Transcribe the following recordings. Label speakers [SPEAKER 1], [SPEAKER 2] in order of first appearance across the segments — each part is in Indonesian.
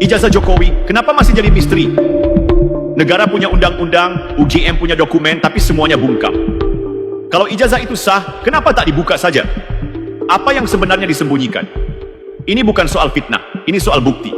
[SPEAKER 1] Ijazah Jokowi, kenapa masih jadi misteri? Negara punya undang-undang, UGM punya dokumen, tapi semuanya bungkam. Kalau ijazah itu sah, kenapa tak dibuka saja? Apa yang sebenarnya disembunyikan? Ini bukan soal fitnah, ini soal bukti.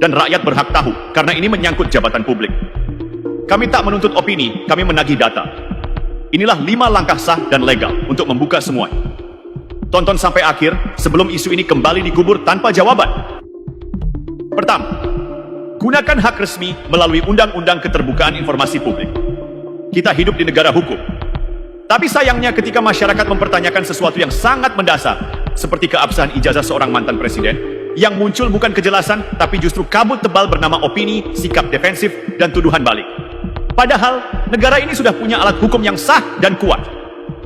[SPEAKER 1] Dan rakyat berhak tahu, karena ini menyangkut jabatan publik. Kami tak menuntut opini, kami menagih data. Inilah 5 langkah sah dan legal untuk membuka semua. Tonton sampai akhir sebelum isu ini kembali dikubur tanpa jawaban. Pertama, gunakan hak resmi melalui Undang-Undang Keterbukaan Informasi Publik. Kita hidup di negara hukum. Tapi sayangnya ketika masyarakat mempertanyakan sesuatu yang sangat mendasar, seperti keabsahan ijazah seorang mantan presiden, yang muncul bukan kejelasan, tapi justru kabut tebal bernama opini, sikap defensif, dan tuduhan balik. Padahal, negara ini sudah punya alat hukum yang sah dan kuat.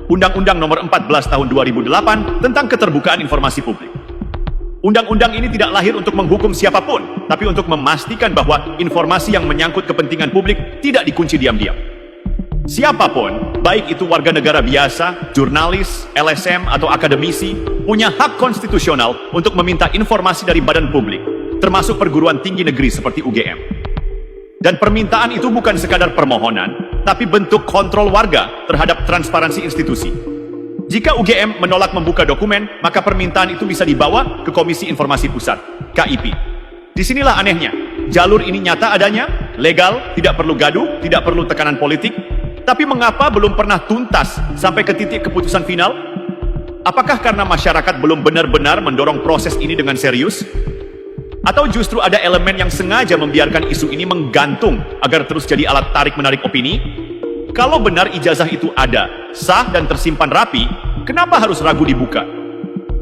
[SPEAKER 1] Undang-Undang Nomor 14 Tahun 2008 tentang Keterbukaan Informasi Publik. Undang-undang ini tidak lahir untuk menghukum siapapun, tapi untuk memastikan bahwa informasi yang menyangkut kepentingan publik tidak dikunci diam-diam. Siapapun, baik itu warga negara biasa, jurnalis, LSM, atau akademisi, punya hak konstitusional untuk meminta informasi dari badan publik, termasuk perguruan tinggi negeri seperti UGM. Dan permintaan itu bukan sekadar permohonan, tapi bentuk kontrol warga terhadap transparansi institusi. Jika UGM menolak membuka dokumen, maka permintaan itu bisa dibawa ke Komisi Informasi Pusat, KIP. Disinilah anehnya, jalur ini nyata adanya, legal, tidak perlu gaduh, tidak perlu tekanan politik, tapi mengapa belum pernah tuntas sampai ke titik keputusan final? Apakah karena masyarakat belum benar-benar mendorong proses ini dengan serius? Atau justru ada elemen yang sengaja membiarkan isu ini menggantung agar terus jadi alat tarik-menarik opini? Kalau benar ijazah itu ada, sah dan tersimpan rapi, kenapa harus ragu dibuka?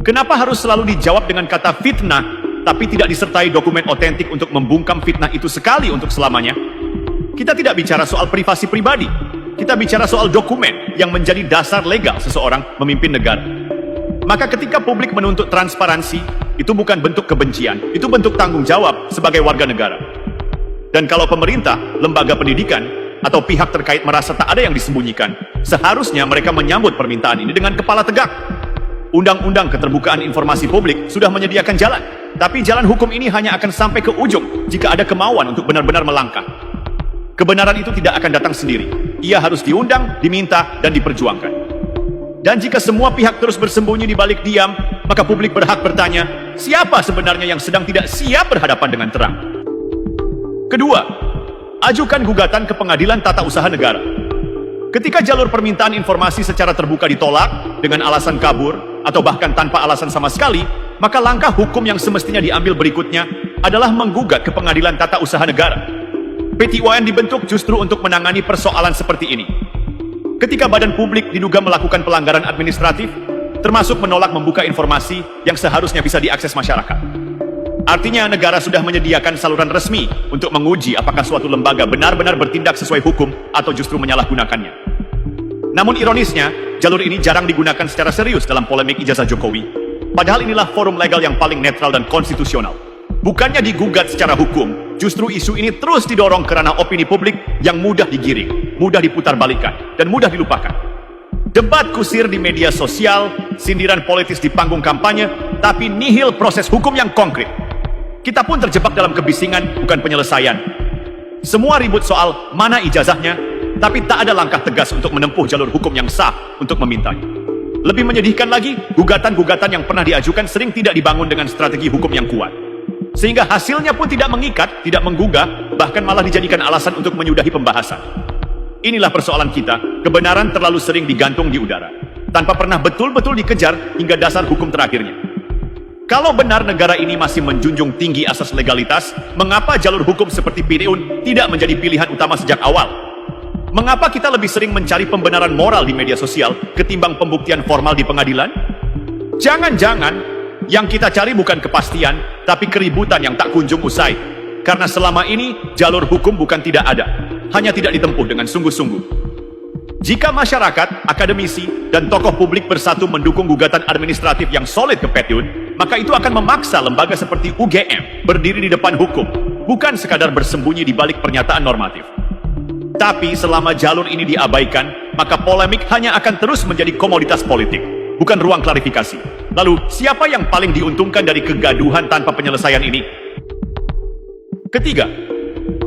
[SPEAKER 1] Kenapa harus selalu dijawab dengan kata fitnah, tapi tidak disertai dokumen otentik untuk membungkam fitnah itu sekali untuk selamanya? Kita tidak bicara soal privasi pribadi, kita bicara soal dokumen yang menjadi dasar legal seseorang memimpin negara. Maka ketika publik menuntut transparansi, itu bukan bentuk kebencian, itu bentuk tanggung jawab sebagai warga negara. Dan kalau pemerintah, lembaga pendidikan, atau pihak terkait merasa tak ada yang disembunyikan, seharusnya mereka menyambut permintaan ini dengan kepala tegak. Undang-Undang Keterbukaan Informasi Publik sudah menyediakan jalan, tapi jalan hukum ini hanya akan sampai ke ujung jika ada kemauan untuk benar-benar melangkah. Kebenaran itu tidak akan datang sendiri. Ia harus diundang, diminta, dan diperjuangkan. Dan jika semua pihak terus bersembunyi di balik diam, maka publik berhak bertanya, siapa sebenarnya yang sedang tidak siap berhadapan dengan terang? Kedua, ajukan gugatan ke Pengadilan Tata Usaha Negara. Ketika jalur permintaan informasi secara terbuka ditolak dengan alasan kabur atau bahkan tanpa alasan sama sekali, maka langkah hukum yang semestinya diambil berikutnya adalah menggugat ke Pengadilan Tata Usaha Negara. PTUAN dibentuk justru untuk menangani persoalan seperti ini. Ketika badan publik diduga melakukan pelanggaran administratif, termasuk menolak membuka informasi yang seharusnya bisa diakses masyarakat. Artinya negara sudah menyediakan saluran resmi untuk menguji apakah suatu lembaga benar-benar bertindak sesuai hukum atau justru menyalahgunakannya. Namun ironisnya, jalur ini jarang digunakan secara serius dalam polemik ijazah Jokowi. Padahal inilah forum legal yang paling netral dan konstitusional. Bukannya digugat secara hukum, justru isu ini terus didorong kerana opini publik yang mudah digiring, mudah diputarbalikkan, dan mudah dilupakan. Debat kusir di media sosial, sindiran politis di panggung kampanye, tapi nihil proses hukum yang konkret. Kita pun terjebak dalam kebisingan, bukan penyelesaian. Semua ribut soal mana ijazahnya, tapi tak ada langkah tegas untuk menempuh jalur hukum yang sah untuk memintanya. Lebih menyedihkan lagi, gugatan-gugatan yang pernah diajukan sering tidak dibangun dengan strategi hukum yang kuat. Sehingga hasilnya pun tidak mengikat, tidak menggugah, bahkan malah dijadikan alasan untuk menyudahi pembahasan. Inilah persoalan kita, kebenaran terlalu sering digantung di udara, tanpa pernah betul-betul dikejar hingga dasar hukum terakhirnya. Kalau benar negara ini masih menjunjung tinggi asas legalitas, mengapa jalur hukum seperti PTUN tidak menjadi pilihan utama sejak awal? Mengapa kita lebih sering mencari pembenaran moral di media sosial ketimbang pembuktian formal di pengadilan? Jangan-jangan yang kita cari bukan kepastian, tapi keributan yang tak kunjung usai. Karena selama ini jalur hukum bukan tidak ada, hanya tidak ditempuh dengan sungguh-sungguh. Jika masyarakat, akademisi, dan tokoh publik bersatu mendukung gugatan administratif yang solid ke PTUN, maka itu akan memaksa lembaga seperti UGM berdiri di depan hukum, bukan sekadar bersembunyi di balik pernyataan normatif. Tapi selama jalur ini diabaikan, maka polemik hanya akan terus menjadi komoditas politik, bukan ruang klarifikasi. Lalu, siapa yang paling diuntungkan dari kegaduhan tanpa penyelesaian ini? Ketiga,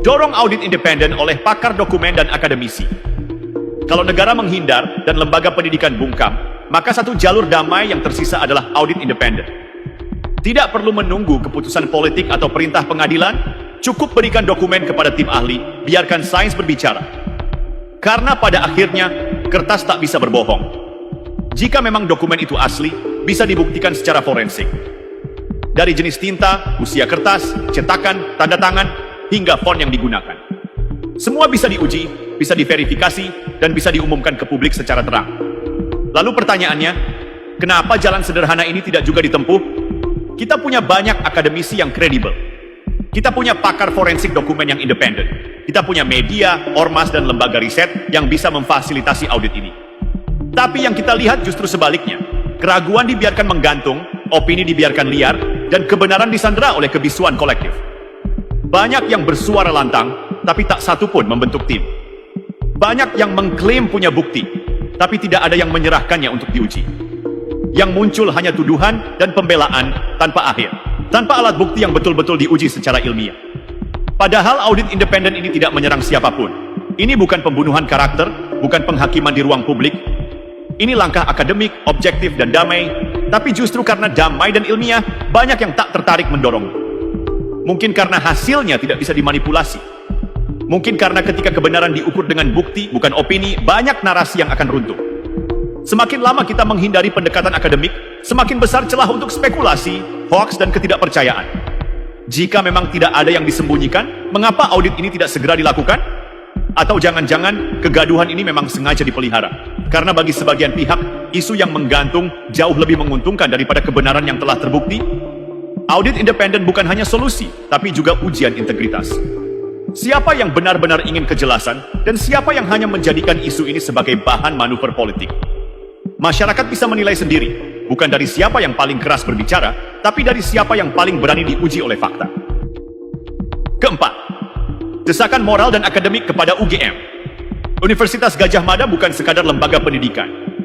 [SPEAKER 1] dorong audit independen oleh pakar dokumen dan akademisi. Kalau negara menghindar dan lembaga pendidikan bungkam, maka satu jalur damai yang tersisa adalah audit independen. Tidak perlu menunggu keputusan politik atau perintah pengadilan, cukup berikan dokumen kepada tim ahli, biarkan sains berbicara. Karena pada akhirnya, kertas tak bisa berbohong. Jika memang dokumen itu asli, bisa dibuktikan secara forensik. Dari jenis tinta, usia kertas, cetakan, tanda tangan, hingga font yang digunakan. Semua bisa diuji, bisa diverifikasi, dan bisa diumumkan ke publik secara terang. Lalu pertanyaannya, kenapa jalan sederhana ini tidak juga ditempuh? Kita punya banyak akademisi yang kredibel. Kita punya pakar forensik dokumen yang independen. Kita punya media, ormas, dan lembaga riset yang bisa memfasilitasi audit ini. Tapi yang kita lihat justru sebaliknya. Keraguan dibiarkan menggantung, opini dibiarkan liar, dan kebenaran disandera oleh kebisuan kolektif. Banyak yang bersuara lantang, tapi tak satu pun membentuk tim. Banyak yang mengklaim punya bukti, tapi tidak ada yang menyerahkannya untuk diuji. Yang muncul hanya tuduhan dan pembelaan tanpa akhir, tanpa alat bukti yang betul-betul diuji secara ilmiah. Padahal audit independen ini tidak menyerang siapapun. Ini bukan pembunuhan karakter, bukan penghakiman di ruang publik. Ini langkah akademik, objektif, dan damai. Tapi justru karena damai dan ilmiah, banyak yang tak tertarik mendorong. Mungkin karena hasilnya tidak bisa dimanipulasi. Mungkin karena ketika kebenaran diukur dengan bukti, bukan opini, banyak narasi yang akan runtuh. Semakin lama kita menghindari pendekatan akademik, semakin besar celah untuk spekulasi, hoaks, dan ketidakpercayaan. Jika memang tidak ada yang disembunyikan, mengapa audit ini tidak segera dilakukan? Atau jangan-jangan kegaduhan ini memang sengaja dipelihara? Karena bagi sebagian pihak, isu yang menggantung jauh lebih menguntungkan daripada kebenaran yang telah terbukti. Audit independen bukan hanya solusi, tapi juga ujian integritas. Siapa yang benar-benar ingin kejelasan, dan siapa yang hanya menjadikan isu ini sebagai bahan manuver politik? Masyarakat bisa menilai sendiri, bukan dari siapa yang paling keras berbicara, tapi dari siapa yang paling berani diuji oleh fakta. Keempat, desakan moral dan akademik kepada UGM. Universitas Gadjah Mada bukan sekadar lembaga pendidikan.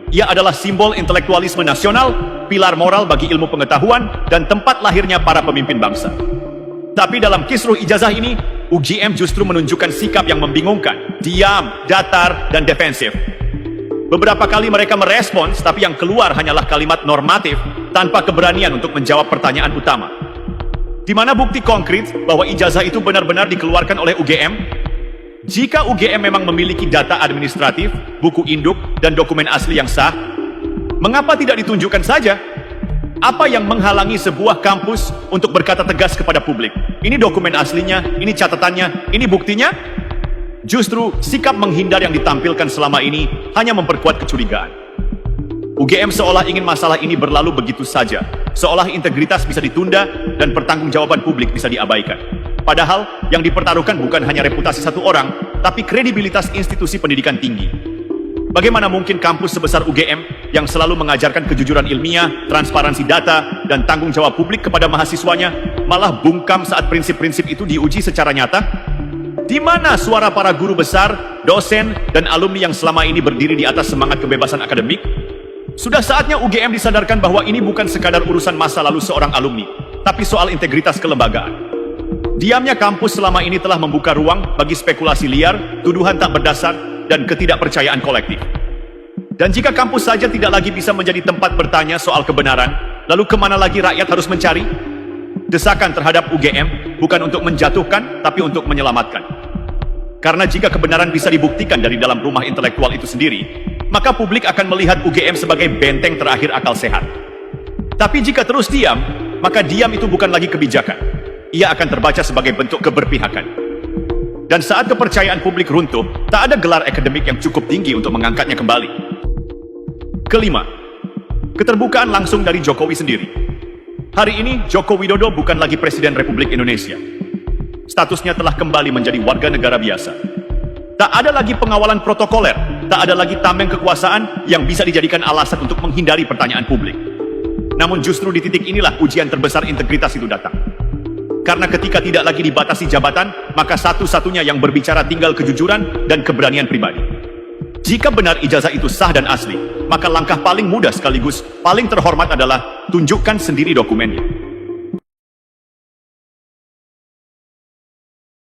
[SPEAKER 1] Ia adalah simbol intelektualisme nasional, pilar moral bagi ilmu pengetahuan, dan tempat lahirnya para pemimpin bangsa. Tapi dalam kisruh ijazah ini, UGM justru menunjukkan sikap yang membingungkan, diam, datar, dan defensif. Beberapa kali mereka merespons, tapi yang keluar hanyalah kalimat normatif tanpa keberanian untuk menjawab pertanyaan utama. Di mana bukti konkret bahwa ijazah itu benar-benar dikeluarkan oleh UGM? Jika UGM memang memiliki data administratif, buku induk, dan dokumen asli yang sah, mengapa tidak ditunjukkan saja? Apa yang menghalangi sebuah kampus untuk berkata tegas kepada publik? Ini dokumen aslinya, ini catatannya, ini buktinya? Justru sikap menghindar yang ditampilkan selama ini hanya memperkuat kecurigaan. UGM seolah ingin masalah ini berlalu begitu saja, seolah integritas bisa ditunda dan pertanggungjawaban publik bisa diabaikan. Padahal yang dipertaruhkan bukan hanya reputasi satu orang, tapi kredibilitas institusi pendidikan tinggi. Bagaimana mungkin kampus sebesar UGM yang selalu mengajarkan kejujuran ilmiah, transparansi data, dan tanggung jawab publik kepada mahasiswanya malah bungkam saat prinsip-prinsip itu diuji secara nyata? Di mana suara para guru besar, dosen, dan alumni yang selama ini berdiri di atas semangat kebebasan akademik? Sudah saatnya UGM disadarkan bahwa ini bukan sekadar urusan masa lalu seorang alumni, tapi soal integritas kelembagaan. Diamnya kampus selama ini telah membuka ruang bagi spekulasi liar, tuduhan tak berdasar, dan ketidakpercayaan kolektif. Dan jika kampus saja tidak lagi bisa menjadi tempat bertanya soal kebenaran, lalu kemana lagi rakyat harus mencari? Desakan terhadap UGM bukan untuk menjatuhkan, tapi untuk menyelamatkan. Karena jika kebenaran bisa dibuktikan dari dalam rumah intelektual itu sendiri, maka publik akan melihat UGM sebagai benteng terakhir akal sehat. Tapi jika terus diam, maka diam itu bukan lagi kebijakan. Ia akan terbaca sebagai bentuk keberpihakan. Dan saat kepercayaan publik runtuh, tak ada gelar akademik yang cukup tinggi untuk mengangkatnya kembali. Kelima, keterbukaan langsung dari Jokowi sendiri. Hari ini, Joko Widodo bukan lagi Presiden Republik Indonesia. Statusnya telah kembali menjadi warga negara biasa. Tak ada lagi pengawalan protokoler, tak ada lagi tameng kekuasaan yang bisa dijadikan alasan untuk menghindari pertanyaan publik. Namun justru di titik inilah ujian terbesar integritas itu datang. Karena ketika tidak lagi dibatasi jabatan, maka satu-satunya yang berbicara tinggal kejujuran dan keberanian pribadi. Jika benar ijazah itu sah dan asli, maka langkah paling mudah sekaligus paling terhormat adalah tunjukkan sendiri dokumennya.